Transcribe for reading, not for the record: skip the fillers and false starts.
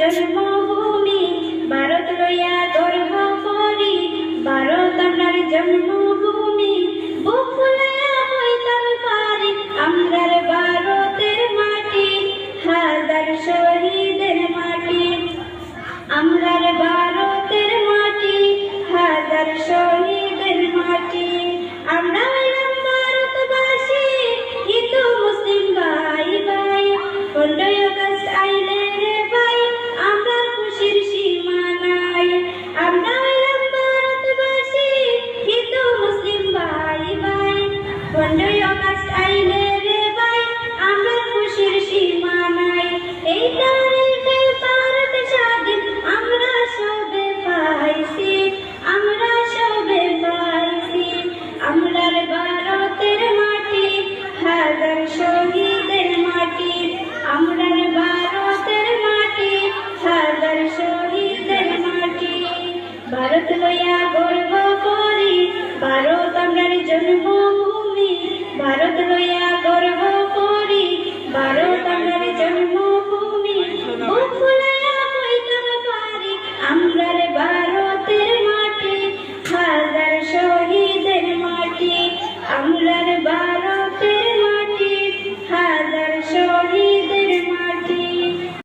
জন্মভূমি, ভারত লইয়া গর্ব করি, ভারত আমরার জন্মভূমি, বুক ফুলাইয়া হইতাম পারি, আমরার ভারতের মাটি, হাজার শহীদের মাটি, আমরার ভারতের মাটি, হাজার শহীদের মাটি। আমরা হইলাম ভারতবাসী, হিন্দু মুসলিম ভাই ভাই, 15ই আগস্ট আইলে রে ভাই, আমরা খুশির সীমা নাই। আমরা হইলাম ভারতবাসী, হিন্দু মুসলিম ভাই ভাই, 15ই আগস্ট আইলে রে ভাই, আমরা খুশির সীমা নাই। এই তারিখে ভারত স্বাধীন আমরা সবে পাইছি, আমরা সবে পাইছি, আমরার ভারতের মাটি, হাজার শহীদের মাটি, আমরার ভারতের মাটি, হাজার শহীদের মাটি। ভারত লইয়া গর্ব করি, ভারত আমরার জন্মভূমি, ভারত লইয়া